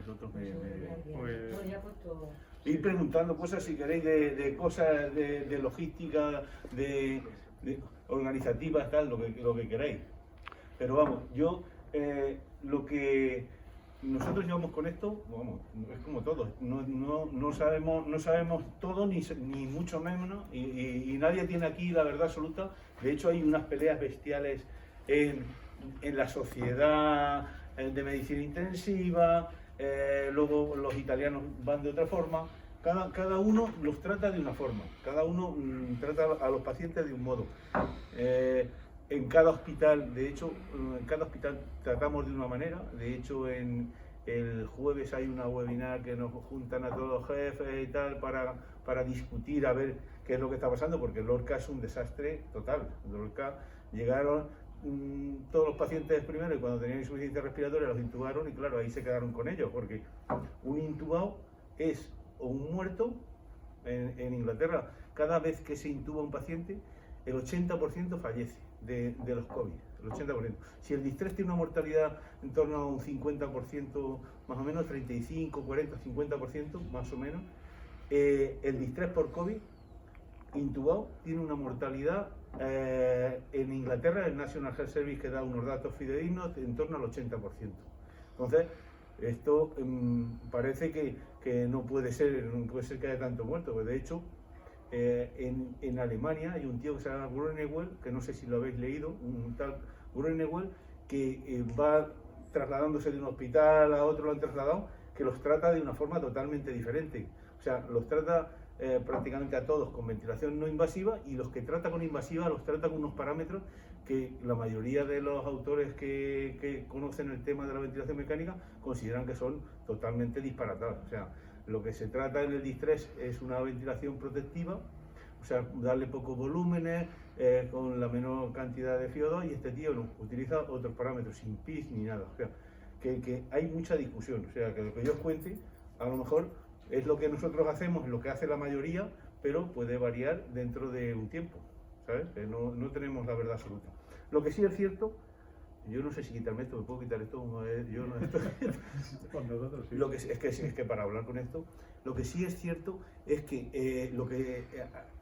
vosotros Pues, ir preguntando cosas si queréis de cosas de logística, de organizativas, tal, lo que queráis. Pero vamos, yo lo que nosotros llevamos con esto, vamos, es como todo, no sabemos todo, ni mucho menos, y nadie tiene aquí la verdad absoluta. De hecho, hay unas peleas bestiales en la sociedad de medicina intensiva, luego los italianos van de otra forma. Cada uno los trata de una forma, cada uno trata a los pacientes de un modo. En cada hospital, de hecho, en cada hospital tratamos de una manera. De hecho, el jueves hay una webinar que nos juntan a todos los jefes y tal para discutir a ver qué es lo que está pasando, porque Lorca es un desastre total. Lorca llegaron todos los pacientes primero y cuando tenían insuficiencia respiratoria los intubaron y claro, ahí se quedaron con ellos, porque un intubado es o un muerto. En Inglaterra, cada vez que se intuba un paciente, el 80% fallece de los COVID, el 80%. Si el distrés tiene una mortalidad en torno a un 50%, más o menos, 35, 40, 50%, más o menos, el distrés por COVID intubado tiene una mortalidad en Inglaterra, el National Health Service, que da unos datos fidedignos, en torno al 80%. Entonces, esto parece que no puede ser que haya tanto muerto, pues de hecho, en Alemania hay un tío que se llama Grunewald, que no sé si lo habéis leído, un tal Grunewald, que va trasladándose de un hospital a otro, lo han trasladado, que los trata de una forma totalmente diferente. O sea, los trata prácticamente a todos con ventilación no invasiva, y los que trata con invasiva los trata con unos parámetros que la mayoría de los autores que conocen el tema de la ventilación mecánica consideran que son totalmente disparatados. O sea, lo que se trata en el distrés es una ventilación protectiva, o sea, darle pocos volúmenes, con la menor cantidad de FiO2, y este tío no, utiliza otros parámetros, sin PIS ni nada. O sea, que hay mucha discusión. O sea, que lo que yo os cuente, a lo mejor es lo que nosotros hacemos, lo que hace la mayoría, pero puede variar dentro de un tiempo, ¿sabes? Que no tenemos la verdad absoluta. Lo que sí es cierto, yo no sé si quitarme esto, me puedo quitar esto, yo no estoy... con nosotros sí. Lo que es que para hablar con esto, lo que sí es cierto es que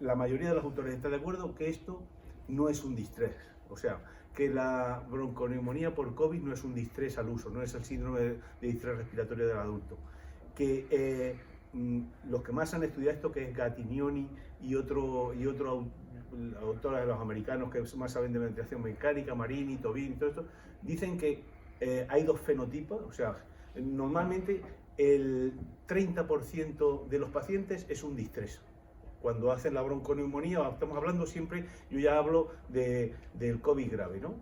la mayoría de los autores está de acuerdo que esto no es un distrés. O sea, que la bronconeumonía por COVID no es un distrés al uso, no es el síndrome de distrés respiratorio del adulto. Que los que más han estudiado esto, que es Gattignoni y otro autores de los americanos que más saben de ventilación mecánica, Marini, Tobin y todo esto, dicen que hay dos fenotipos. O sea, normalmente el 30% de los pacientes es un distrés. Cuando hacen la bronconeumonía, estamos hablando siempre, yo ya hablo del COVID grave, ¿no?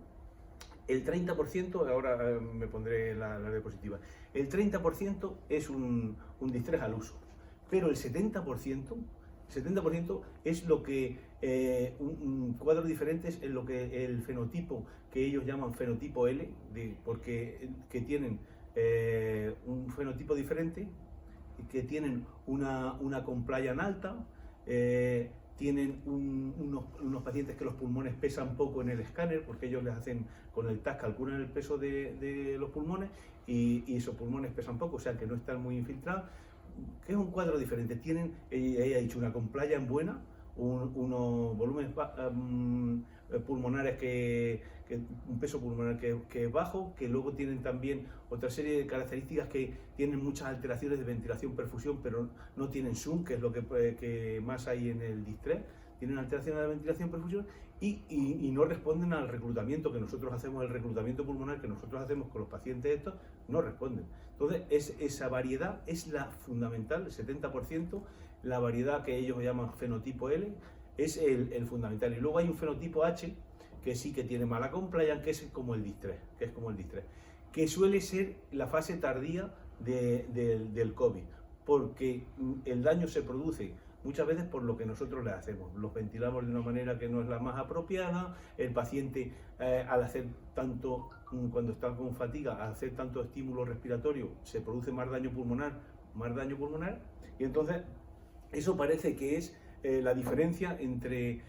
El 30%, ahora me pondré la diapositiva, el 30% es un distrés al uso, pero el 70% es lo que, un cuadro diferente es lo que el fenotipo que ellos llaman fenotipo L, porque que tienen un fenotipo diferente, que tienen una compliance alta, tienen unos pacientes que los pulmones pesan poco en el escáner, porque ellos les hacen con el TAC, calculan el peso de los pulmones y esos pulmones pesan poco, o sea que no están muy infiltrados, que es un cuadro diferente. Tienen, ella ha dicho, una compliance buena, unos volúmenes pulmonares un peso pulmonar que es bajo, que luego tienen también otra serie de características que tienen muchas alteraciones de ventilación, perfusión, pero no tienen SUM, que es lo que más hay en el distrés. Tienen alteraciones de ventilación, perfusión y no responden al reclutamiento que nosotros hacemos, el reclutamiento pulmonar que nosotros hacemos con los pacientes estos, no responden. Entonces, esa variedad es la fundamental, el 70%, la variedad que ellos llaman fenotipo L, es el fundamental. Y luego hay un fenotipo H, que sí que tiene mala compliance, que es como el distrés, que suele ser la fase tardía del COVID, porque el daño se produce muchas veces por lo que nosotros le hacemos. Los ventilamos de una manera que no es la más apropiada, el paciente al hacer tanto, cuando está con fatiga, al hacer tanto estímulo respiratorio, se produce más daño pulmonar, y entonces eso parece que es la diferencia entre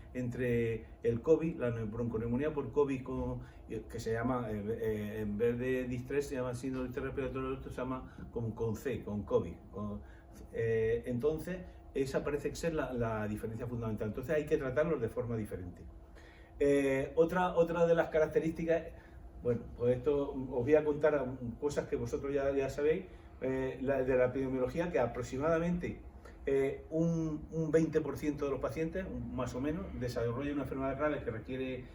el COVID, la bronconeumonía por COVID, que se llama, en vez de distrés, se llama síndrome respiratorio, se llama con C, con COVID. Entonces, esa parece ser la diferencia fundamental. Entonces hay que tratarlos de forma diferente. Otra de las características, bueno, pues esto os voy a contar cosas que vosotros ya sabéis, de la epidemiología, que aproximadamente un 20% de los pacientes, más o menos, desarrollan una enfermedad grave que requiere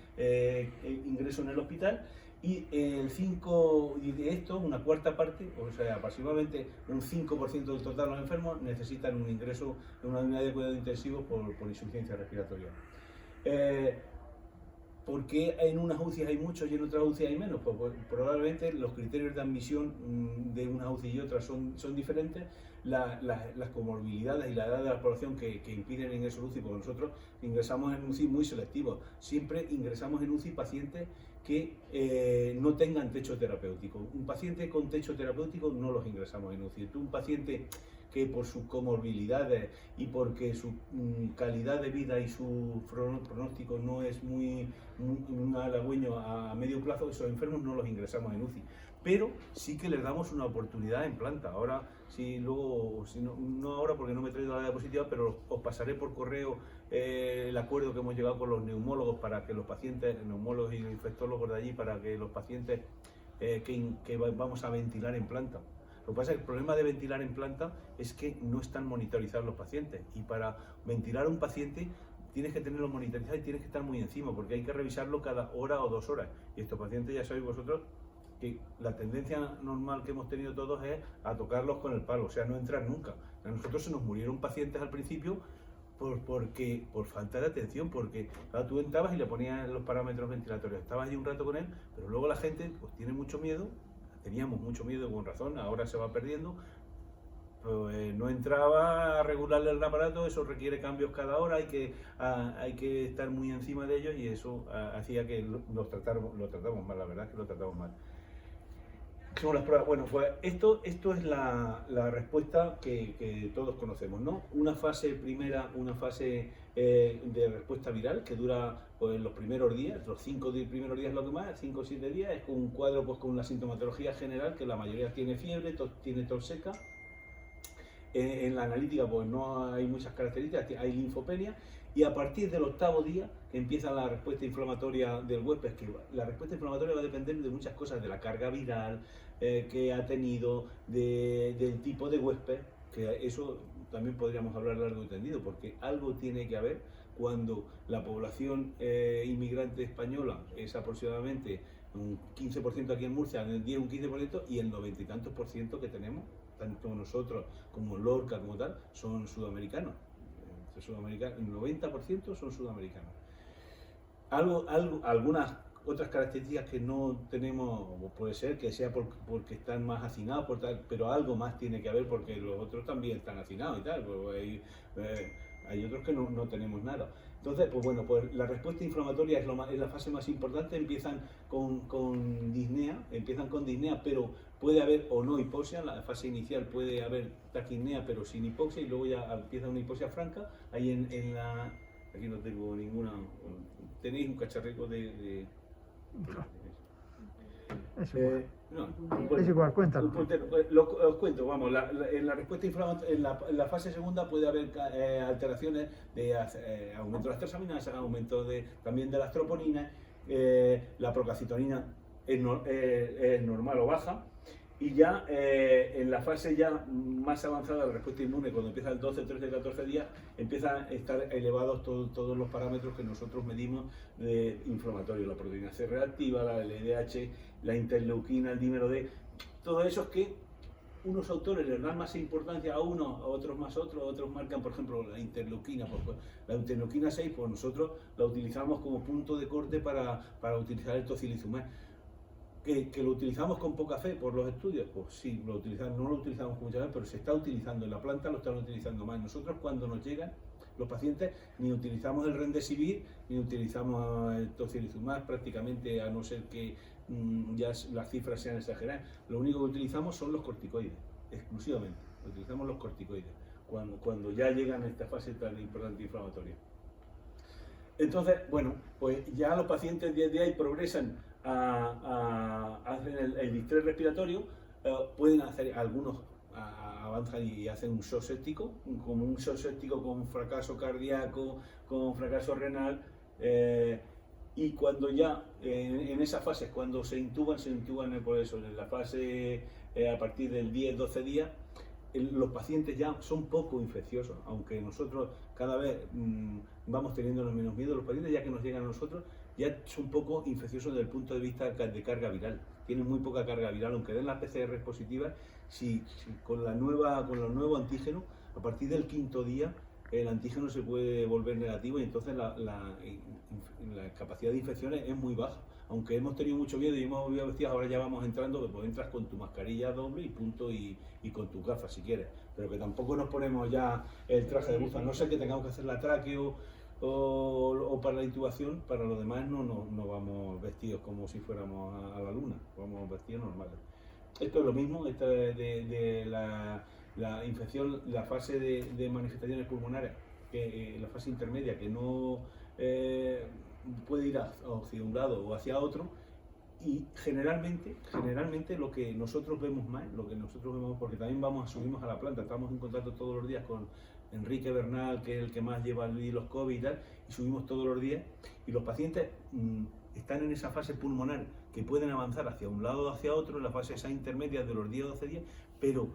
ingreso en el hospital, y el 5 de esto, una cuarta parte, o sea, aproximadamente un 5% del total de los enfermos necesitan un ingreso en una unidad de cuidado intensivo por insuficiencia respiratoria. ¿Por qué en unas UCI hay muchos y en otras UCI hay menos? Pues probablemente los criterios de admisión de unas UCI y otras son diferentes, las comorbilidades y la edad de la población que impiden el ingreso en UCI, porque nosotros ingresamos en UCI muy selectivos. Siempre ingresamos en UCI pacientes que no tengan techo terapéutico. Un paciente con techo terapéutico no los ingresamos en UCI. Un paciente que por sus comorbilidades y porque su calidad de vida y su pronóstico no es muy halagüeño a medio plazo, esos enfermos no los ingresamos en UCI. Pero sí que les damos una oportunidad en planta. Ahora, no ahora porque no me he traído la diapositiva, pero os pasaré por correo el acuerdo que hemos llegado con los neumólogos para que los pacientes, neumólogos y infectólogos de allí, para que los pacientes que vamos a ventilar en planta. Lo que pasa es que el problema de ventilar en planta es que no están monitorizados los pacientes, y para ventilar a un paciente tienes que tenerlo monitorizado y tienes que estar muy encima, porque hay que revisarlo cada hora o 2 horas. Y estos pacientes, ya sabéis vosotros, que la tendencia normal que hemos tenido todos es a tocarlos con el palo, o sea, no entrar nunca. A nosotros se nos murieron pacientes al principio por falta de atención, porque claro, tú entrabas y le ponías los parámetros ventilatorios, estabas allí un rato con él, pero luego la gente pues tiene mucho miedo. Teníamos mucho miedo, con razón, ahora se va perdiendo. Pues no entraba a regularle el aparato, eso requiere cambios cada hora, hay que estar muy encima de ellos, y eso hacía que lo tratamos mal, la verdad es que lo tratamos mal. Son las pruebas. Bueno, pues esto es la respuesta que todos conocemos, ¿no? Una fase primera, una fase de respuesta viral que dura pues los primeros días, los 5 primeros días lo que más, 5 o 7 días, es con un cuadro pues con la sintomatología general, que la mayoría tiene fiebre, tiene tos seca. En la analítica pues no hay muchas características, hay linfopenia, y a partir del 8º día empieza la respuesta inflamatoria del huésped. Que la respuesta inflamatoria va a depender de muchas cosas, de la carga viral que ha tenido, del tipo de huésped, que eso también podríamos hablar largo y tendido, porque algo tiene que haber cuando la población inmigrante española es aproximadamente un 15% aquí en Murcia, en el 10 un 15%, y el 90 y tantos por ciento que tenemos, tanto nosotros como Lorca como tal, son sudamericanos. El 90% son sudamericanos. Algunas otras características que no tenemos, puede ser que sea porque están más hacinados, pero algo más tiene que haber, porque los otros también están hacinados y tal, pues hay otros que no tenemos nada. Entonces, pues bueno, pues la respuesta inflamatoria es la fase más importante. Empiezan con disnea, pero puede haber o no hipoxia. En la fase inicial puede haber taquipnea, pero sin hipoxia, y luego ya empieza una hipoxia franca. Ahí aquí no tengo ninguna, tenéis un cacharrico de Es igual. No, Es igual, cuéntalo. Os cuento, vamos, en la respuesta inflamatoria, en la fase segunda puede haber alteraciones de aumento de las transaminasas, aumento también de las troponinas, la procalcitonina es normal o baja, y ya en la fase ya más avanzada de la respuesta inmune, cuando empieza el 12, 13, 14 días, empiezan a estar elevados todos los parámetros que nosotros medimos de inflamatorio, la proteína C reactiva, la LDH, la interleuquina, el dímero D, todo eso es que unos autores les dan más importancia a unos, a otros más otros marcan, por ejemplo, la interleuquina. Pues, la interleuquina 6, pues nosotros la utilizamos como punto de corte para utilizar el tocilizumab. ¿Que lo utilizamos con poca fe por los estudios? Pues sí, no lo utilizamos con mucha fe, pero se está utilizando, en la planta lo están utilizando más. Nosotros, cuando nos llegan los pacientes, ni utilizamos el Remdesivir, ni utilizamos el tocilizumab prácticamente, a no ser que ya las cifras sean exageradas. Lo único que utilizamos son los corticoides, exclusivamente, utilizamos los corticoides. cuando ya llegan a esta fase tan importante inflamatoria. Entonces, bueno, pues ya los pacientes día a día progresan hacen el distrés respiratorio, pueden hacer algunos avanzan y hacen un shock séptico, como un shock séptico con fracaso cardíaco, con fracaso renal, y cuando ya en esa fase, cuando se intuban por eso, en la fase a partir del 10-12 días, los pacientes ya son poco infecciosos, aunque nosotros cada vez vamos teniendo menos miedo. Los pacientes ya que nos llegan a nosotros ya son poco infecciosos desde el punto de vista de carga viral. Tienen muy poca carga viral, aunque den las PCR positivas, si con los nuevos antígenos, a partir del 5.º día, el antígeno se puede volver negativo y entonces la capacidad de infecciones es muy baja. Aunque hemos tenido mucho miedo y hemos volvido vestidos, ahora ya vamos entrando, pues entras con tu mascarilla doble y punto, y con tus gafas si quieres, pero que tampoco nos ponemos ya el traje de buzo, a no ser que tengamos que hacer la tráqueo o para la intubación. Para lo demás no vamos vestidos como si fuéramos a la luna, vamos vestidos normales. Esto es lo mismo, esta de la infección, la fase de manifestaciones pulmonares, que la fase intermedia, que no puede ir hacia un lado o hacia otro, y generalmente lo que nosotros vemos más, porque también subimos a la planta, estamos en contacto todos los días con Enrique Bernal, que es el que más lleva los COVID y tal, y subimos todos los días, y los pacientes están en esa fase pulmonar que pueden avanzar hacia un lado o hacia otro, en la fase esa intermedia de los 10-12 días, pero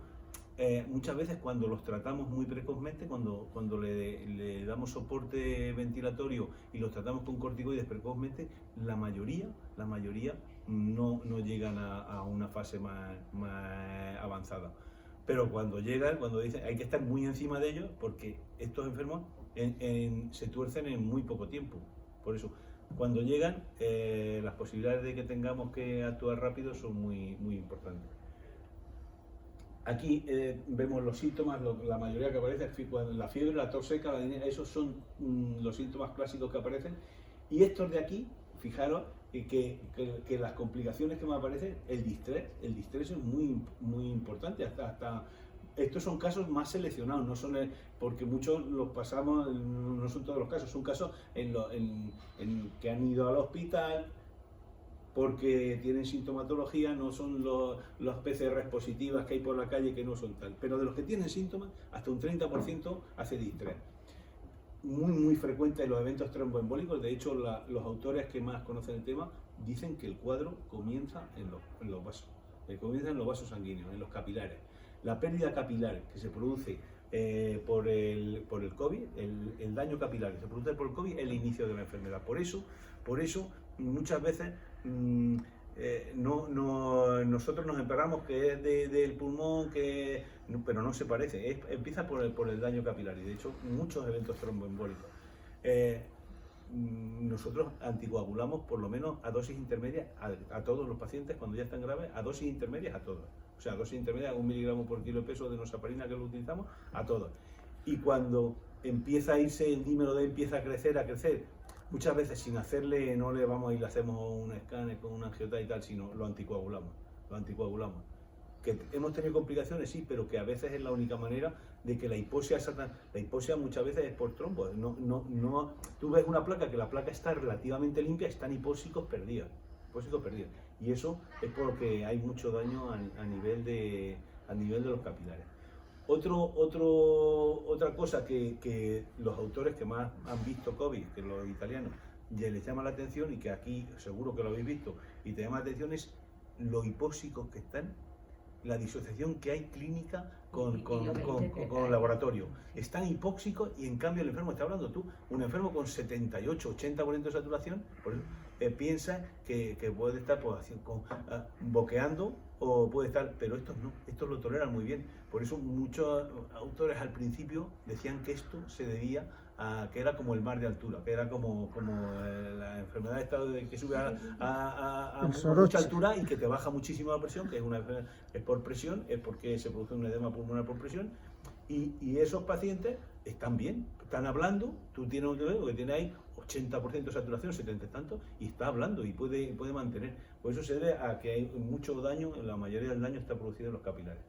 muchas veces cuando los tratamos muy precozmente, cuando le damos soporte ventilatorio y los tratamos con corticoides precozmente, la mayoría no llegan a una fase más avanzada. Pero cuando llegan, cuando dicen, hay que estar muy encima de ellos, porque estos enfermos se tuercen en muy poco tiempo. Por eso, cuando llegan, las posibilidades de que tengamos que actuar rápido son muy importantes. Aquí vemos los síntomas, la mayoría que aparecen, la fiebre, la tos seca, la diarrea, esos son los síntomas clásicos que aparecen. Y estos de aquí, fijaros que las complicaciones que me aparecen, el distrés es muy importante. Hasta estos son casos más seleccionados, no son porque muchos los pasamos, no son todos los casos, son casos en que han ido al hospital porque tienen sintomatología, no son los PCR positivas que hay por la calle, que no son tal. Pero de los que tienen síntomas, hasta un 30% hace distrés. Muy frecuente en los eventos tromboembólicos. De hecho, los autores que más conocen el tema dicen que el cuadro comienza en los vasos, comienza en los vasos sanguíneos, en los capilares. La pérdida capilar que se produce por el COVID, el daño capilar que se produce por el COVID, es el inicio de la enfermedad. Por eso muchas veces nosotros nos emperramos que es del pulmón, pero no se parece, empieza por el daño capilar, y de hecho muchos eventos tromboembólicos. Nosotros anticoagulamos por lo menos a dosis intermedias a todos los pacientes cuando ya están graves, a dosis intermedias a todos. O sea, dosis intermedias, 1 miligramo por kilo de peso de enoxaparina, que lo utilizamos, a todos. Y cuando empieza a irse el dímero D, empieza a crecer, muchas veces sin hacerle, no le vamos y le hacemos un escáner con una angiota y tal, sino lo anticoagulamos. Que hemos tenido complicaciones, sí, pero que a veces es la única manera de que la hipoxia muchas veces es por trombo. Tú ves una placa, que la placa está relativamente limpia, están hipóxicos perdidos. Y eso es porque hay mucho daño a nivel de los capilares. Otra cosa que los autores que más han visto COVID, que los italianos, ya les llama la atención, y que aquí seguro que lo habéis visto y te llama la atención, es lo hipóxicos que están, la disociación que hay clínica con laboratorio. Están hipóxicos y en cambio el enfermo, está hablando tú, un enfermo con 78, 80% de saturación, por eso, piensa que puede estar boqueando o puede estar, pero estos no, estos lo toleran muy bien. Por eso muchos autores al principio decían que esto se debía a que era como el mar de altura, que era como la enfermedad que sube a mucha altura y que te baja muchísimo la presión, que es por presión, es porque se produce un edema pulmonar por presión, y esos pacientes están bien, están hablando, tú tienes un dedo que tiene ahí 80% de saturación, 70 y tanto, y está hablando y puede mantener. Por eso se debe a que hay mucho daño, la mayoría del daño está producido en los capilares.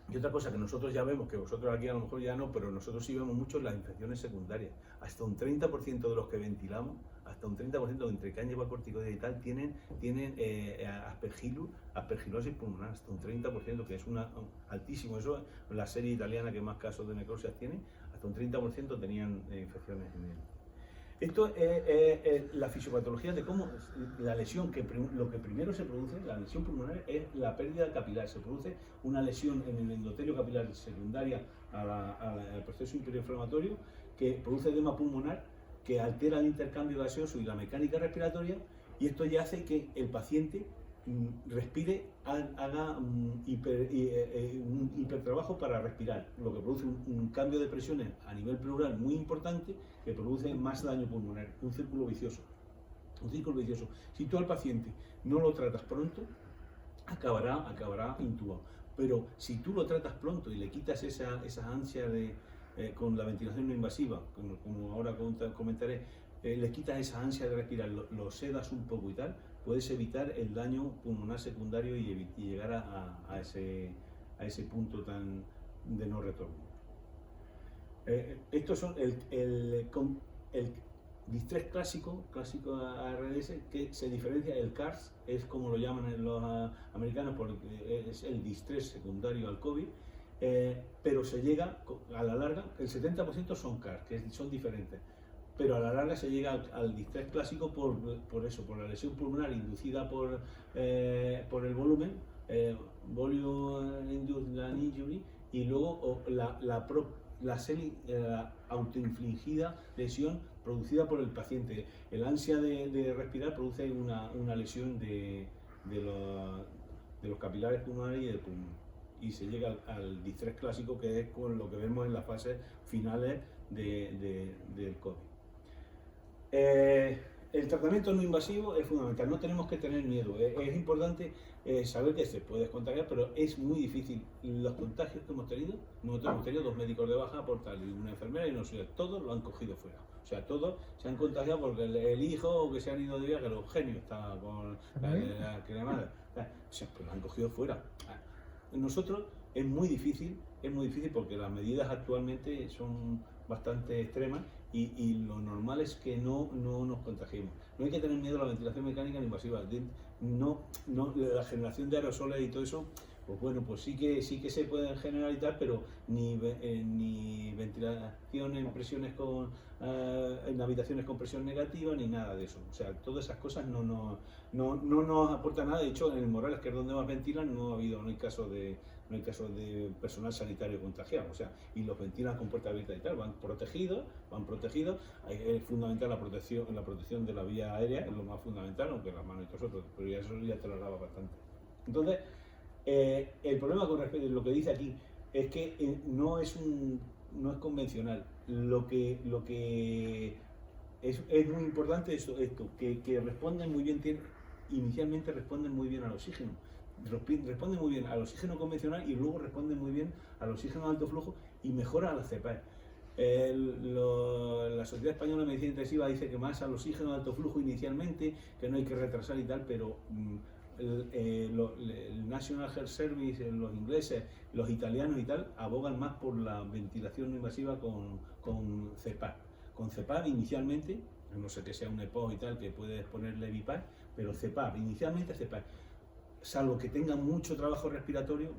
Y otra cosa que nosotros ya vemos, que vosotros aquí a lo mejor ya no, pero nosotros sí vemos mucho las infecciones secundarias. Hasta un 30% de los que ventilamos, hasta un 30% entre cáñamo, corticoide y tal, tienen aspergilosis pulmonar, hasta un 30%, que es altísimo. Eso, la serie italiana que más casos de necrosis tiene, hasta un 30% tenían infecciones en él. Esto es la fisiopatología de cómo la lesión, lo que primero se produce, la lesión pulmonar, es la pérdida capilar. Se produce una lesión en el endotelio capilar secundaria al proceso inflamatorio que produce edema pulmonar, que altera el intercambio gaseoso y la mecánica respiratoria, y esto ya hace que el paciente respire, haga un hipertrabajo para respirar, lo que produce un cambio de presiones a nivel pleural muy importante, que produce más daño pulmonar, un círculo vicioso. Un círculo vicioso. Si tú al paciente no lo tratas pronto, acabará intubado. Pero si tú lo tratas pronto y le quitas esa ansia con la ventilación no invasiva, como ahora comentaré, le quitas esa ansia de respirar, lo sedas un poco y tal, puedes evitar el daño pulmonar secundario y llegar a ese punto tan de no retorno. Estos son el distrés clásico ARDS, que se diferencia. El CARS es como lo llaman los americanos, porque es el distrés secundario al COVID, pero se llega a la larga, el 70% son CARS, que son diferentes, pero a la larga se llega al distrés clásico por la lesión pulmonar inducida por el volumen, volume induced lung injury, y luego la autoinfligida lesión producida por el paciente. El ansia de respirar produce una lesión de los capilares pulmonares y del pulmón, y se llega al distrés clásico, que es con lo que vemos en las fases finales del COVID. El tratamiento no invasivo es fundamental, no tenemos que tener miedo. Es importante saber que se puede contagiar, pero es muy difícil. Los contagios que hemos tenido, nosotros hemos tenido 2 médicos de baja por tal y una enfermera, y no sé, todos lo han cogido fuera. O sea, todos se han contagiado porque el hijo, o que se han ido de viaje, los genios, está con la cremada, o sea, pues lo han cogido fuera. Nosotros es muy difícil porque las medidas actualmente son bastante extremas, y lo normal es que no nos contagiemos. No hay que tener miedo a la ventilación mecánica ni invasiva. La generación de aerosoles y todo eso, pues bueno, pues sí que se pueden generar y tal, pero ni ventilación en presiones en habitaciones con presión negativa, ni nada de eso. O sea, todas esas cosas no nos aportan nada. De hecho, en el Morales, que es donde más ventilan, no hay caso de personal sanitario contagiado, o sea, y los ventilan con puerta abierta y tal, van protegidos. Es fundamental la protección de la vía aérea, es lo más fundamental, aunque las manos y todo eso, pero eso ya te lo daba bastante. Entonces, el problema con respecto a lo que dice aquí es que no es convencional. Lo que es muy importante esto, que responden muy bien, inicialmente responden muy bien al oxígeno. Responde muy bien al oxígeno convencional, y luego responde muy bien al oxígeno de alto flujo y mejora a la CEPAE. La Sociedad Española de Medicina Intensiva dice que más al oxígeno de alto flujo inicialmente, que no hay que retrasar y tal, pero el National Health Service, los ingleses, los italianos y tal, abogan más por la ventilación no invasiva con CEPAP. Con CEPAP inicialmente, no sé que sea un EPO y tal, que puedes ponerle EPIPAP, pero CEPAP, inicialmente CEPAP. Salvo que tenga mucho trabajo respiratorio,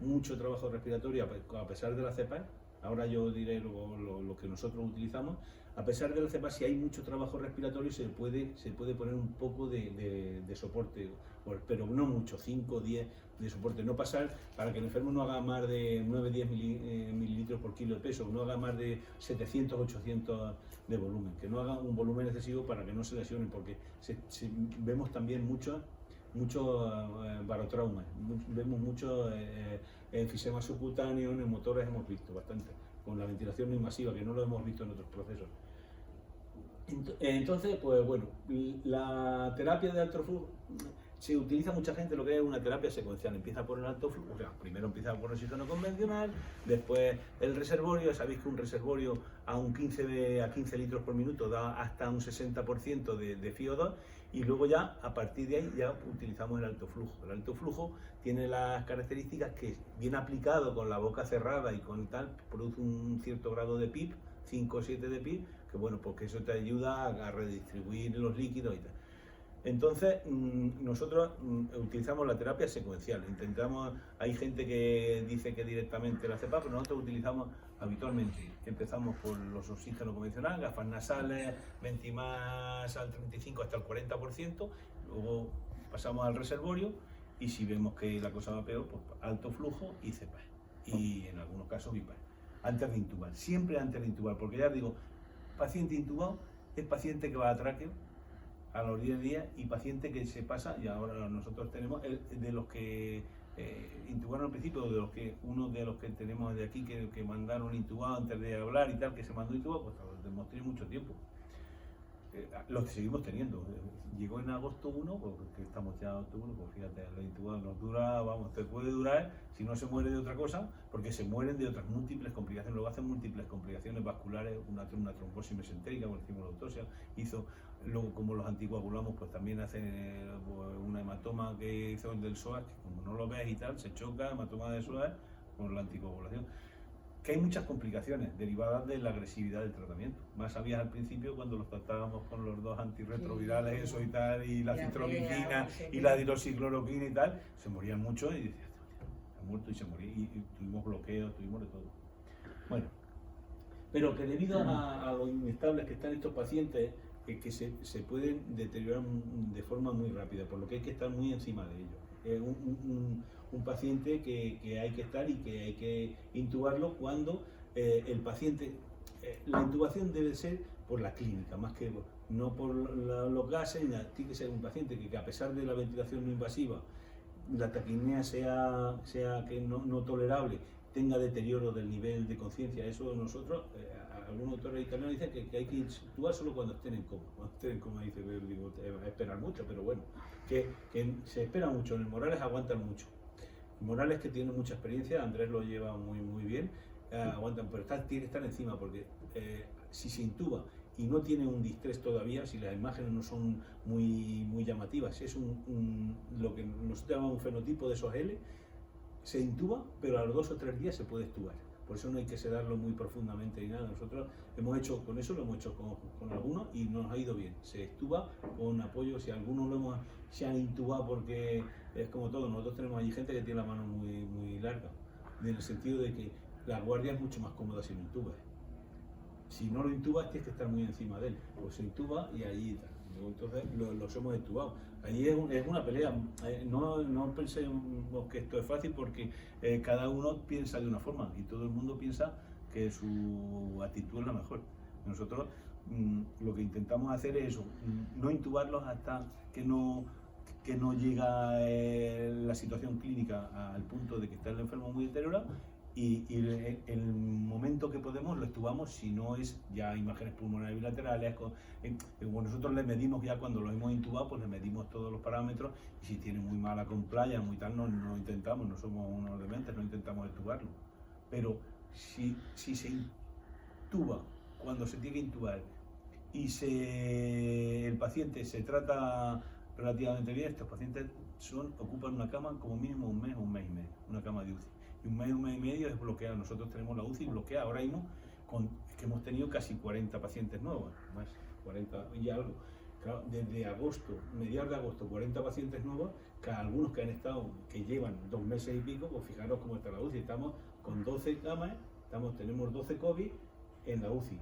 a pesar de la CEPAP, ahora yo diré lo que nosotros utilizamos. A pesar de la CEPAP, si hay mucho trabajo respiratorio, se puede poner un poco de soporte, pero no mucho, 5 o 10 de soporte. No pasar, para que el enfermo no haga más de 9-10 mililitros por kilo de peso, no haga más de 700-800 de volumen, que no haga un volumen excesivo para que no se lesionen, porque vemos también mucho barotrauma, vemos mucho enfisema subcutáneo, neumotores, hemos visto bastante, con la ventilación no invasiva, que no lo hemos visto en otros procesos. Entonces, pues bueno, la terapia de alto flujo se utiliza mucha gente lo que es una terapia secuencial. Empieza por el alto flujo, o sea, primero empieza por el oxígeno convencional, después el reservorio. Sabéis que un reservorio a 15 litros por minuto da hasta un 60% de FiO2, Y luego ya, a partir de ahí, ya utilizamos el alto flujo. El alto flujo tiene las características que, bien aplicado con la boca cerrada y con tal, produce un cierto grado de PIB, 5 o 7 de PIB, que bueno, porque eso te ayuda a redistribuir los líquidos y tal. Entonces, nosotros utilizamos la terapia secuencial. Hay gente que dice que directamente la cepa, pero nosotros utilizamos habitualmente. Empezamos por los oxígenos convencionales, gafas nasales, Ventimas al 35 hasta el 40%, luego pasamos al reservorio y si vemos que la cosa va peor, pues alto flujo y cepa. Y en algunos casos BIPAR. Antes de intubar, siempre antes de intubar, porque ya digo, paciente intubado es paciente que va a tráqueo a los 10 días y paciente que se pasa, y ahora nosotros tenemos de los que intubaron al principio, uno de los que tenemos de aquí que mandaron intubado antes de hablar y tal, que se mandó intubado, pues lo demostré mucho tiempo. Los que seguimos teniendo. Llegó en agosto 1, porque estamos ya en octubre, pues fíjate, la intubada nos dura, vamos, te puede durar, si no se muere de otra cosa, porque se mueren de otras múltiples complicaciones, luego hacen múltiples complicaciones vasculares, una trombosis mesentérica, por decimos la autopsia, luego como los anticoagulamos, pues también hacen una hematoma que hizo el del psoas, que como no lo ves y tal, se choca, hematoma de psoas con la anticoagulación. Que hay muchas complicaciones derivadas de la agresividad del tratamiento. Más sabías al principio cuando los tratábamos con los dos antirretrovirales, eso y tal, y la citromicina y la hidroxicloroquina y tal, se morían mucho y decías, ha muerto y se moría, y tuvimos bloqueos, tuvimos de todo. Bueno, pero que debido a lo inestables que están estos pacientes, que se pueden deteriorar de forma muy rápida, por lo que hay que estar muy encima de ellos. Un paciente que hay que estar y que hay que intubarlo cuando el paciente, la intubación debe ser por la clínica, más que no por los gases, tiene que ser un paciente que a pesar de la ventilación no invasiva, la taquipnea sea que no tolerable, tenga deterioro del nivel de conciencia. Eso nosotros, algunos autores italianos dicen que hay que intubar solo cuando estén en coma. Cuando estén en coma, dice, digo, esperar mucho, pero bueno, que se espera mucho, en el Morales aguantan mucho. Morales, que tiene mucha experiencia, Andrés lo lleva muy bien, aguantan, pero tiene que estar encima, porque si se intuba y no tiene un distrés todavía, si las imágenes no son muy llamativas, es lo que nosotros llamamos un fenotipo de esos L, se intuba, pero a los 2 o 3 días se puede extubar. Por eso no hay que sedarlo muy profundamente ni nada. Nosotros hemos hecho con eso, lo hemos hecho con algunos y nos ha ido bien. Se extuba con apoyo, si algunos se han intubado porque es como todo, nosotros tenemos allí gente que tiene la mano muy larga, en el sentido de que la guardia es mucho más cómoda si lo intubas. Si no lo intubas tienes que estar muy encima de él, pues se intuba y ahí tal. Entonces los hemos intubado. Allí es una pelea, no pensemos que esto es fácil porque cada uno piensa de una forma y todo el mundo piensa que su actitud es la mejor. Nosotros lo que intentamos hacer es eso, no intubarlos hasta que no llega la situación clínica al punto de que está el enfermo muy deteriorado y el momento que podemos lo extubamos, si no es ya imágenes pulmonares bilaterales. Como nosotros les medimos ya cuando los hemos intubado, pues les medimos todos los parámetros y si tienen muy mala compliance, muy tal, no intentamos, no somos unos dementes, no intentamos extubarlo. Pero si se intuba cuando se tiene que intubar y el paciente se trata relativamente bien, estos pacientes ocupan una cama como mínimo un mes y medio, una cama de UCI. Y un mes y medio es bloqueada. Nosotros tenemos la UCI bloqueada ahora mismo, que hemos tenido casi 40 pacientes nuevos, más 40 y algo. Claro, desde agosto, mediados de agosto, 40 pacientes nuevos, que algunos que llevan 2 meses y pico, pues fijaros cómo está la UCI. Estamos con 12 camas, tenemos 12 COVID en la UCI.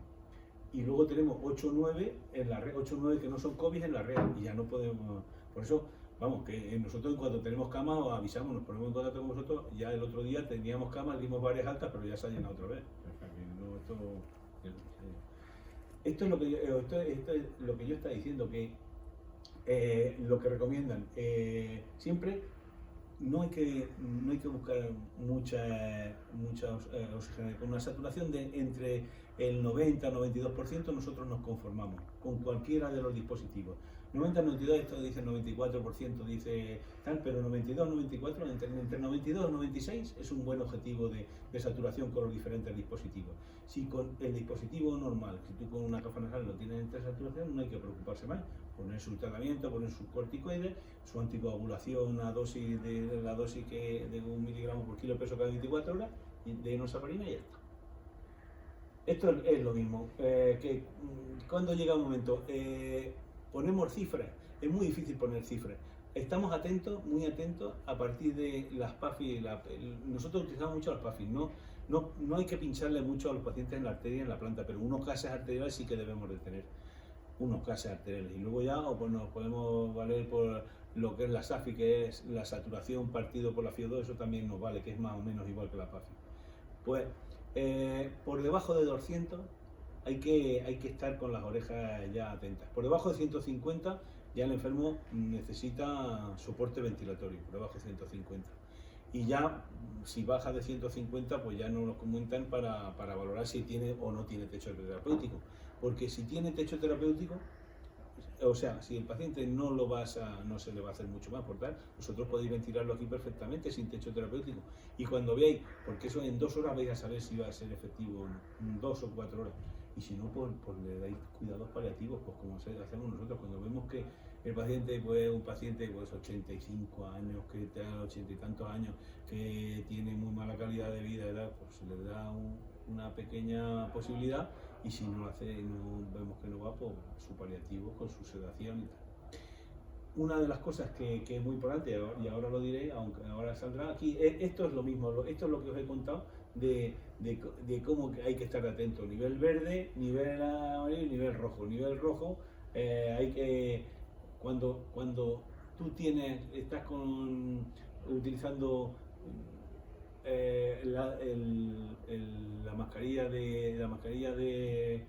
Y luego tenemos 8 o 9 en la red, 8 o 9 que no son COVID en la red, y ya no podemos. Por eso, vamos, que nosotros cuando tenemos camas os avisamos, nos ponemos en contacto con vosotros. Ya el otro día teníamos camas, dimos varias altas, pero ya se ha llenado otra vez. Esto es lo que yo estaba diciendo, que lo que recomiendan siempre. No hay que buscar mucha oxígeno. Con una saturación de entre el 90 y 92% nosotros nos conformamos con cualquiera de los dispositivos. 90-92, esto dice 94%, dice tal, pero 92-94, entre 92 y 96 es un buen objetivo de saturación con los diferentes dispositivos. Si con el dispositivo normal, si tú con una capa nasal lo tienes entre saturación, no hay que preocuparse más. Poner su tratamiento, poner sus corticoides, su anticoagulación a dosis de la dosis de 1 miligramo por kilo de peso cada 24 horas de enoxaparina y ya está. Esto es lo mismo, que cuando llega un momento, ponemos cifras, es muy difícil poner cifras. Estamos atentos, muy atentos a partir de las PAFI. Nosotros utilizamos mucho las PAFI, no hay que pincharle mucho a los pacientes en la arteria, en la planta, pero unos gases arteriales sí que debemos de tener, unos gases arteriales. Y luego ya pues nos podemos valer por lo que es la SAFI, que es la saturación partido por la FiO2, eso también nos vale, que es más o menos igual que la PAFI. Pues por debajo de 200 hay que estar con las orejas ya atentas. Por debajo de 150 ya el enfermo necesita soporte ventilatorio, por debajo de 150. Y ya, si baja de 150, pues ya nos lo comentan para valorar si tiene o no tiene techo terapéutico. Porque si tiene techo terapéutico, o sea, si el paciente no se le va a hacer mucho más, por tal, vosotros podéis ventilarlo aquí perfectamente sin techo terapéutico. Y cuando veáis, porque eso en 2 horas vais a saber si va a ser efectivo en 2 o 4 horas. Y si no, pues le dais cuidados paliativos, pues como hacemos nosotros cuando vemos que el paciente, pues un paciente pues 85 años, que tenga 80 y tantos años, que tiene muy mala calidad de vida, ¿verdad? Pues se le da una pequeña posibilidad, y si no lo hace y no vemos que no va, pues su paliativo con su sedación y tal. Una de las cosas que es muy importante, y ahora lo diré, aunque ahora saldrá aquí, esto es lo mismo, esto es lo que os he contado de cómo hay que estar atento. Nivel verde, nivel amarillo y nivel rojo. Nivel rojo, hay que, cuando tú estás utilizando la mascarilla de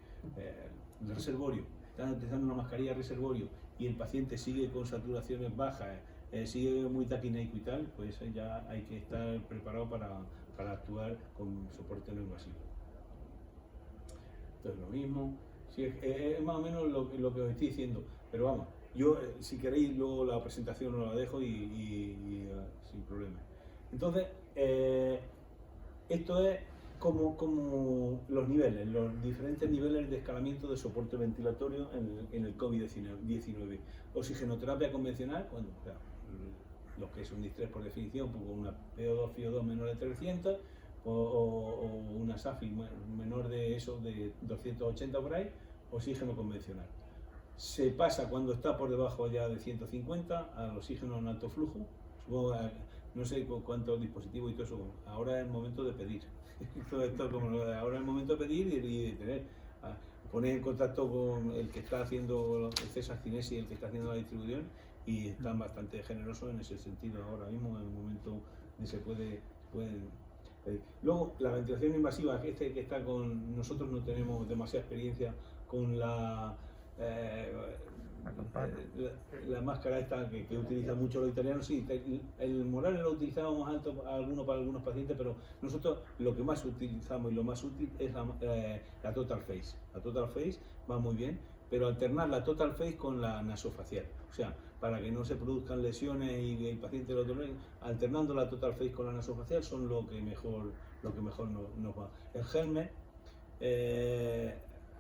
reservorio, están utilizando una mascarilla de reservorio y el paciente sigue con saturaciones bajas, sigue muy taquineico y tal, pues ya hay que estar preparado para actuar con soporte no invasivo. Entonces lo mismo, sí, es más o menos lo que os estoy diciendo, pero vamos, yo si queréis luego la presentación os la dejo y sin problema. Entonces, esto es como los niveles, los diferentes niveles de escalamiento de soporte ventilatorio en el COVID-19. Oxigenoterapia convencional, cuando los que son distrés por definición, pues con una PO2, FiO2 menor de 300, o una SAFI menor de eso, de 280 por ahí, oxígeno convencional. Se pasa cuando está por debajo ya de 150 al oxígeno en alto flujo. Supongo, no sé cuántos dispositivos y todo eso. Ahora es el momento de pedir. Ahora es el momento de pedir y de tener. Poner en contacto con el que está haciendo el César Cinesi, el que está haciendo la distribución, y están bastante generosos en ese sentido ahora mismo, en el momento que se puede pedir. Luego, la ventilación invasiva, que está con nosotros, no tenemos demasiada experiencia con la máscara esta que utilizan mucho los italianos. Sí, el Morales lo utilizábamos alto para algunos pacientes, pero nosotros lo que más utilizamos y lo más útil es la Total Face. La Total Face va muy bien, pero alternar la Total Face con la nasofacial, o sea, para que no se produzcan lesiones y el paciente lo tolere, alternando la Total Face con la nasofacial son lo que mejor nos va. El Helmet,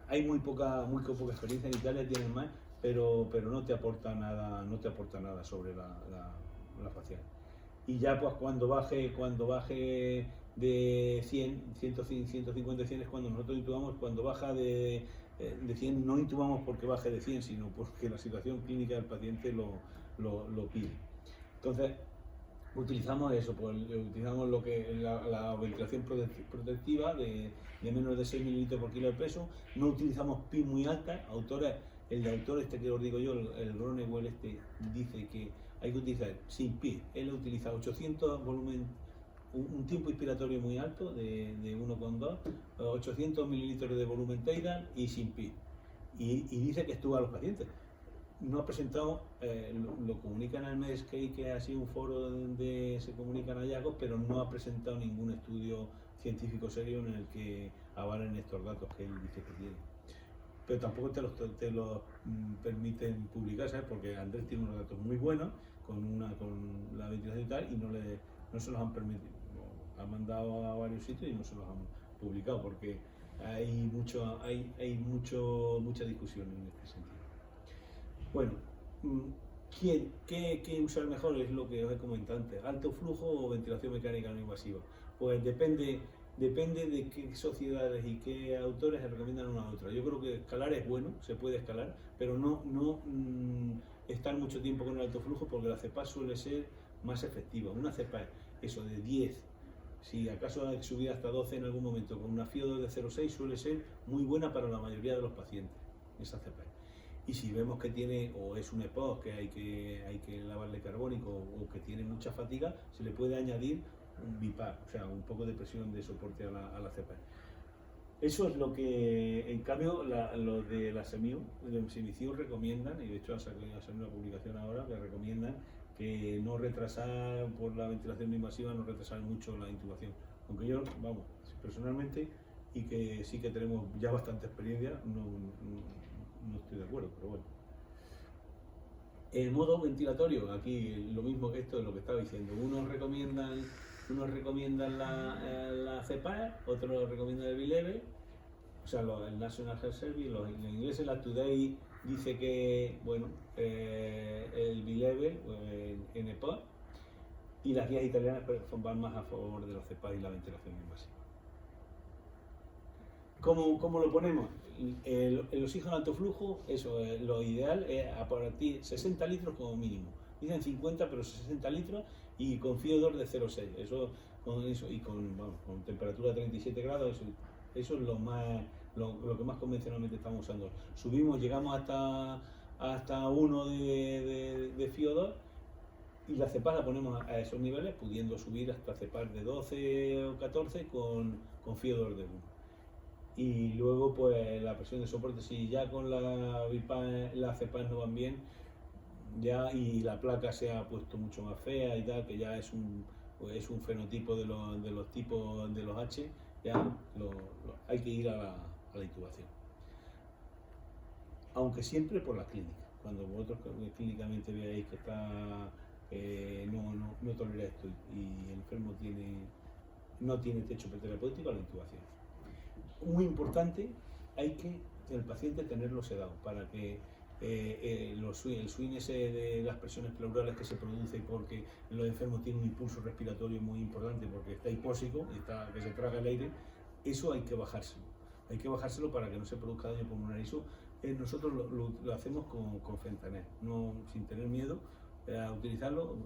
hay muy poca experiencia, en Italia tienen más, pero no te aporta nada sobre la facial. Y ya pues cuando baje de 100, 150, 100 es cuando nosotros intubamos. Cuando baja de 100 no intubamos porque baje de 100, sino porque la situación clínica del paciente lo pide. Entonces utilizamos eso, pues utilizamos la ventilación protectiva de menos de 6 mililitros por kilo de peso. No utilizamos PI muy altas. El de autor que os digo yo, el Gronewell dice que hay que utilizar sin PI. Él utiliza 800 volumen, un tiempo inspiratorio muy alto de 1,2, 800 mililitros de volumen Teidal y sin PI. Y dice que estuvo a los pacientes. No ha presentado, lo comunica en el Medscape, que ha sido un foro donde se comunican hallazgos, pero no ha presentado ningún estudio científico serio en el que avalen estos datos que él dice que tiene. pero tampoco te los permiten publicar, ¿sabes? Porque Andrés tiene unos datos muy buenos con la ventilación y tal, y no se los han permitido. Ha mandado a varios sitios y no se los han publicado porque hay mucha discusión en este sentido. Bueno, ¿qué usar mejor? Es lo que os he comentado antes, alto flujo o ventilación mecánica no invasiva. Pues depende de qué sociedades y qué autores se recomiendan una a otra. Yo creo que escalar es bueno, se puede escalar, pero no estar mucho tiempo con el alto flujo, porque la cepa suele ser más efectiva. Una cepa, eso de 10, si acaso hay que subir hasta 12 en algún momento, con una FIO2 de 0,6 suele ser muy buena para la mayoría de los pacientes, esa cepa. Y si vemos que tiene, o es un EPOS que hay que lavarle carbónico, o que tiene mucha fatiga, se le puede añadir un BIPAR, o sea, un poco de presión de soporte a la cepa. Eso es lo que, en cambio, los de la SEMIU recomiendan, y de hecho ha salido una publicación ahora que recomiendan que no retrasar por la ventilación invasiva, no retrasar mucho la intubación. Aunque yo, vamos, personalmente, y que sí que tenemos ya bastante experiencia, no estoy de acuerdo, pero bueno. El modo ventilatorio, aquí lo mismo que esto es lo que estaba diciendo. Unos recomiendan la CEPAR, otros recomiendan el B-Level, o sea, el National Health Service, en inglés la Today dice que, bueno, el B-Level, en EPOS, y las guías italianas van más a favor de los CEPAR y la ventilación invasiva. ¿Cómo lo ponemos? El oxígeno alto flujo, eso, lo ideal es a partir 60 litros como mínimo. Dicen 50, pero 60 litros y con FIO2 de 0,6. Y con temperatura de 37 grados, eso es lo que más convencionalmente estamos usando. Llegamos hasta 1 de FIO2 y la CEPAR la ponemos a esos niveles, pudiendo subir hasta CEPAR de 12 o 14 con FIO2 de 1. Y luego pues la presión de soporte, si ya con las CEPAR no van bien, ya, y la placa se ha puesto mucho más fea y tal, que ya es un fenotipo de los tipos de los H, ya hay que ir a la intubación. Aunque siempre por la clínica. Cuando vosotros clínicamente veáis que no tolera esto y el enfermo no tiene techo terapéutico, a la intubación. Muy importante, hay que el paciente tenerlo sedado para que el swing ese de las presiones pleurales que se produce porque los enfermos tienen un impulso respiratorio muy importante porque está hipóxico, que se traga el aire, eso hay que bajárselo. Hay que bajárselo para que no se produzca daño pulmonar. Eso nosotros lo hacemos con fentanel, sin tener miedo a utilizarlo.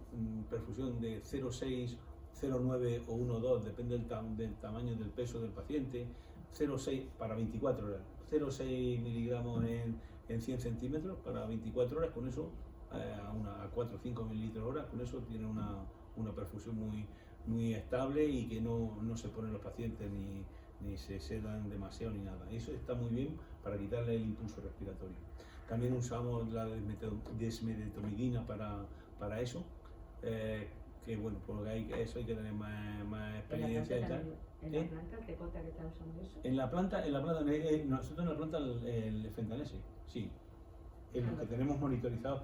Perfusión de 0,6, 0,9 o 1,2, depende del tamaño del peso del paciente. 0,6 para 24 horas, 0,6 miligramos en 100 centímetros para 24 horas, con eso a 4 o 5 mililitros hora, con eso tiene una perfusión muy estable y que no se ponen los pacientes ni se sedan demasiado ni nada. Eso está muy bien para quitarle el impulso respiratorio. También usamos la desmedetomidina para eso, que bueno, porque eso hay que tener más experiencia y tal. ¿En la planta qué cota que están usando eso? En la planta, nosotros en la planta el fentanel sí, es lo que tenemos monitorizados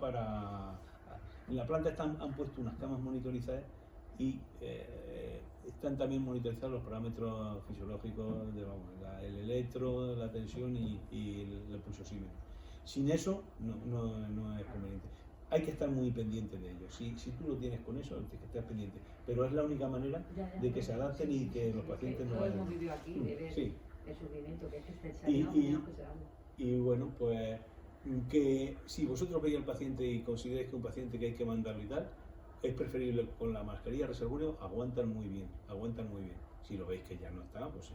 en la planta han puesto unas camas monitorizadas y están también monitorizados los parámetros fisiológicos el electro, la tensión y el pulsosímetro. Sin eso no es conveniente. Hay que estar muy pendiente de ello. Si tú lo tienes con eso, tienes que estar pendiente. Pero es la única manera de que se adapten y que los pacientes no vayan. Hemos vivido aquí de ver el sufrimiento que es que esté y bueno, pues que si vosotros veis al paciente y consideráis que un paciente que hay que mandarlo y tal, es preferible con la mascarilla reservorio, aguantan muy bien. Si lo veis que ya no está, pues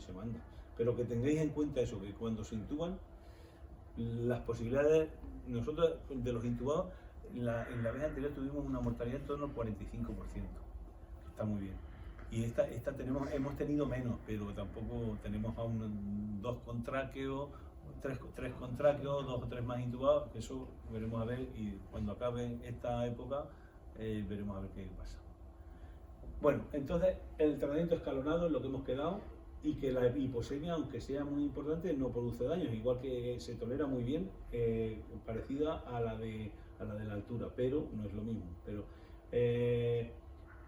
se manda. Pero que tengáis en cuenta eso, que cuando se intuban, las posibilidades, nosotros de los intubados, en la vez anterior tuvimos una mortalidad en torno al 45%. Está muy bien. Y esta hemos tenido menos, pero tampoco tenemos aún 2 con tráqueo, 3 con tráqueo, 2 o 3 más intubados, que eso veremos a ver, y cuando acabe esta época veremos a ver qué pasa. Bueno, entonces el tratamiento escalonado es lo que hemos quedado. y que la hiposemia, aunque sea muy importante, no produce daños, igual que se tolera muy bien, parecida a la de la altura, pero no es lo mismo. Pero,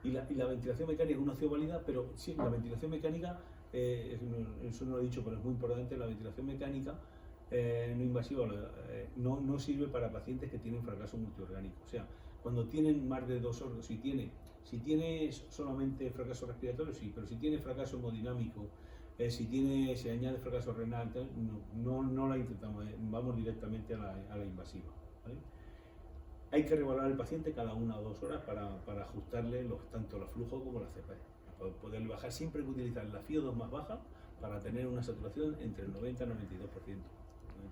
y la ventilación mecánica es una opción válida, pero sí, la ventilación mecánica, eso no lo he dicho, pero es muy importante, la ventilación mecánica no invasiva no sirve para pacientes que tienen fracaso multiorgánico. O sea, cuando tienen más de 2 órganos, si tiene solamente fracaso respiratorio, sí, pero si tiene fracaso hemodinámico, si añade fracaso renal, no la intentamos, vamos directamente a la invasiva, ¿vale? Hay que revaluar al paciente cada 1 o 2 horas para ajustarle tanto la flujo como la CPE. Para poder bajar, siempre hay que utilizar la FiO2 más baja para tener una saturación entre el 90 y el 92%.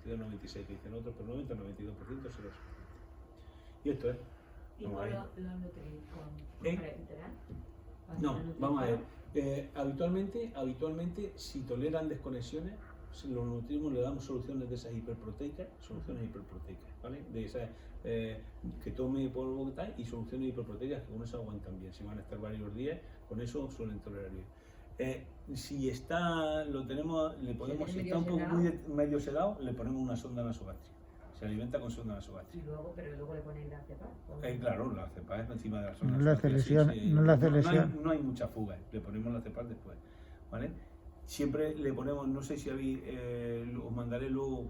92-96 que dicen otros, pero 90-92% será suficiente. Y esto es. ¿Y no lo nutrimos con parenteral? No, vamos a ver. Habitualmente, si toleran desconexiones, los nutrimos, le damos soluciones de esas hiperproteicas, ¿vale? De esas que tome polvo que tal, y soluciones hiperproteicas que con eso aguantan bien. Si van a estar varios días, con eso suelen tolerar bien. Si está, si está un poco medio sedado, le ponemos una sonda nasogástrica. Se alimenta con sonda nasogástrica. Pero luego le ponéis la cepa. Claro, la cepa es encima de la sonda. No le hace lesión. No hay mucha fuga, le ponemos la cepa después, ¿vale? Siempre le ponemos, no sé si os mandaré luego,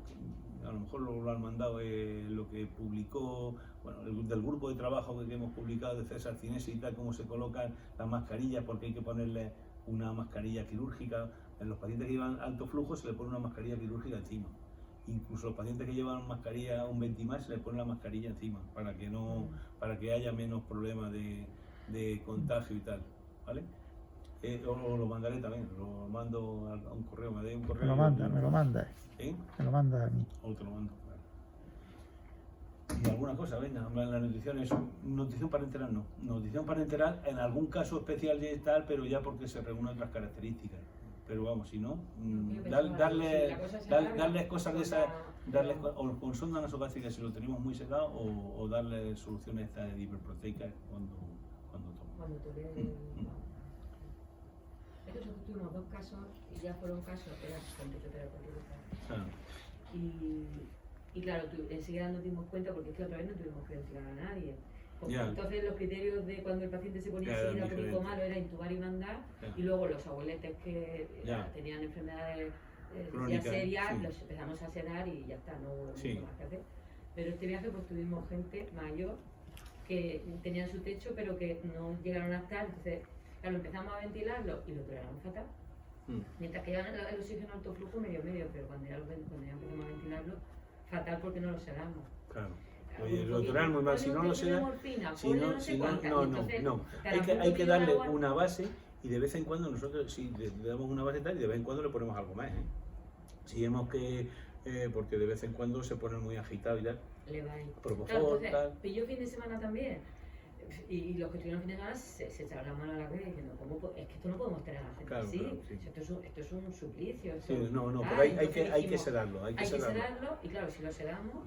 a lo mejor lo han mandado, lo que publicó, bueno, del grupo de trabajo que hemos publicado de César Cinese y tal, cómo se colocan las mascarillas, porque hay que ponerle una mascarilla quirúrgica. En los pacientes que llevan alto flujo se le pone una mascarilla quirúrgica encima. Incluso los pacientes que llevan mascarilla un 20 más se le pone la mascarilla encima para que haya menos problemas de contagio y tal, ¿vale? O lo mandaré también, lo mando a un correo, me dé un correo. Me lo manda. ¿Eh? Me lo manda a mí. O te lo mando. Y alguna cosa, venga, la nutrición es nutrición parenteral no. Nutrición parenteral en algún caso especial de tal, pero ya porque se reúnen otras características. Pero vamos, si no, darles cosas de esas, o con sonda nasogástrica si lo tenemos muy sedado, o darle soluciones estas hiperproteicas cuando toman. Cuando tolere. Es que nosotros tuvimos 2 casos y ya fueron casos que eran con fisioterapia. Y claro, enseguida nos dimos cuenta, porque es que otra vez no tuvimos que ventilar a nadie. Entonces los criterios de cuando el paciente se ponía enseguida con hipo malo era intubar y mandar, y luego los abueletes que tenían enfermedades ya serias, los empezamos a sedar y ya está, no hubo mucho más que hacer. Pero este viaje pues tuvimos gente mayor que tenían su techo pero que no llegaron a estar, entonces claro, empezamos a ventilarlo y lo toleraron fatal. Mientras que llevan el oxígeno alto flujo medio, pero cuando ya empezamos a ventilarlo, fatal porque no lo sedamos. Claro. Oye, lo toleran muy mal, si no lo sedan, no. Hay que darle una base, y de vez en cuando nosotros le damos una base tal, y de vez en cuando le ponemos algo más, Si vemos que, porque de vez en cuando se pone muy agitado y tal. Le va a ir. Propofol, tal. Pilló fin de semana también. Y los que estuvieron fin de semana se echaron la mano a la cabeza diciendo, es que esto no podemos tener a la gente así. Claro, sí. Esto es un suplicio. Pero hay que sedarlo. Hay que sedarlo, y claro, si lo sedamos,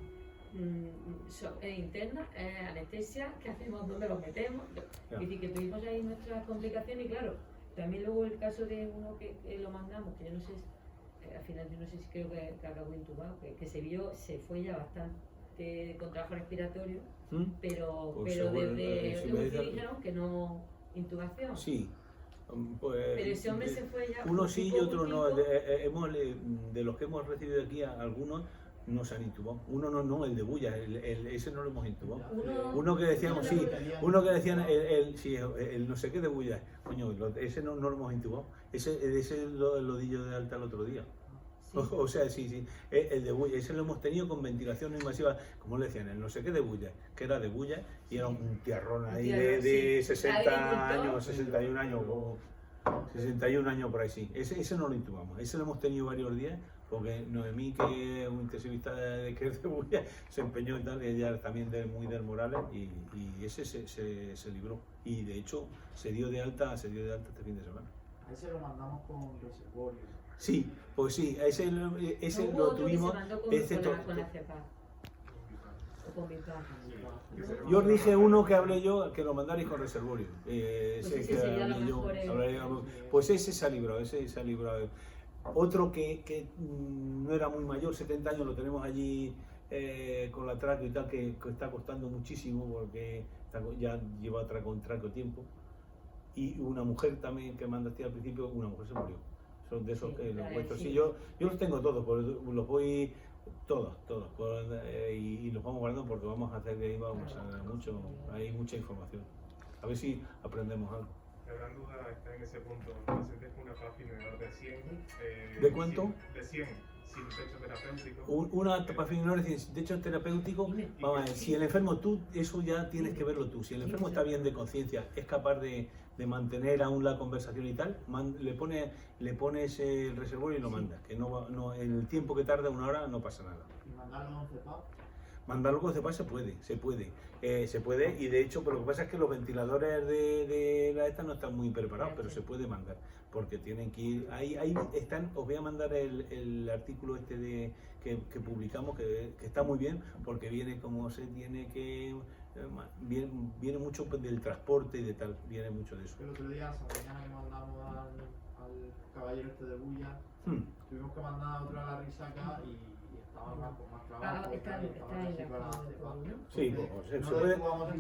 interna, anestesia, ¿qué hacemos? ¿Dónde los metemos? Es decir, que tuvimos ahí nuestras complicaciones, y claro, también luego el caso de uno que lo mandamos, que yo no sé, al final yo no sé si creo que acabó intubado, que se fue ya bastante con trabajo respiratorio, pero desde UCI dijeron que no intubación. Sí. Pues, pero ese hombre se fue ya. Uno sí y otro no. De los que hemos recibido aquí, algunos no se han intubado. Uno no, el de Bulla, ese no lo hemos intubado. Uno que decíamos, uno que decían, el no sé qué de Bulla, coño, ese no lo hemos intubado. Ese lo di yo de alta el otro día. Sí. O sea, sí, el de Bulla, ese lo hemos tenido con ventilación no invasiva, como le decían, el no sé qué de Bulla, que era de Bulla, y era un tiarrón ahí de 60 años, 61 años, 61 años por ahí, sí. Ese no lo intubamos, ese lo hemos tenido varios días, porque Noemí, que es un intensivista de Bulla, se empeñó y tal, ella también muy del Morales, y ese se libró, y de hecho se dio de alta este fin de semana. A ese lo mandamos con reservorio. Sí, pues sí, ese lo tuvimos. Con la cepa. o con mi placa. ¿no? Yo dije uno que hablé yo, que lo mandarais con reservorio. Pues Ese ese que sería hablé lo yo, mejor, pues ese se ha librado, ese se ha librado. Otro que no era muy mayor, 70 años, lo tenemos allí con la traco y tal, que está costando muchísimo porque ya lleva traco tiempo. Y una mujer también que mandaste al principio, una mujer se murió. Son de esos Sí, que los claro, vuestros. sí. Sí, yo los tengo todos, los voy todos, y los vamos guardando porque vamos a hacer de ahí, vamos a mucho, hay mucha información. A ver si aprendemos algo. La gran duda está en ese punto. Entonces, dejo una página de 100. ¿De cuánto? De 100, sin techo terapéutico. Una página de hecho terapéutico, vamos a ver, si el enfermo tú, eso ya tienes que verlo tú. Si el enfermo está bien de conciencia, es capaz de mantener aún la conversación y tal, le pones el reservorio y lo mandas. Que no, en el tiempo que tarda, 1 hora, no pasa nada. ¿Y mandarlo con CEPAP? Mandarlo con CEPAP se puede, y de hecho, pero lo que pasa es que los ventiladores de la esta no están muy preparados, pero se puede mandar, porque tienen que ir, ahí están, os voy a mandar el artículo este que publicamos, que está muy bien, porque viene como se tiene que, viene mucho del transporte y de tal, viene mucho de eso. El otro día, esa mañana que mandamos al caballero este de Bulla, tuvimos que mandar a otro a la risaca y estaba más trabajo. Está en la Sí, pues,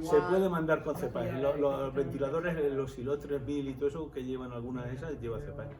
se puede mandar con CEPAP. Los ventiladores, los Silot 3000 y todo eso que llevan algunas de esas, lleva CEPAP.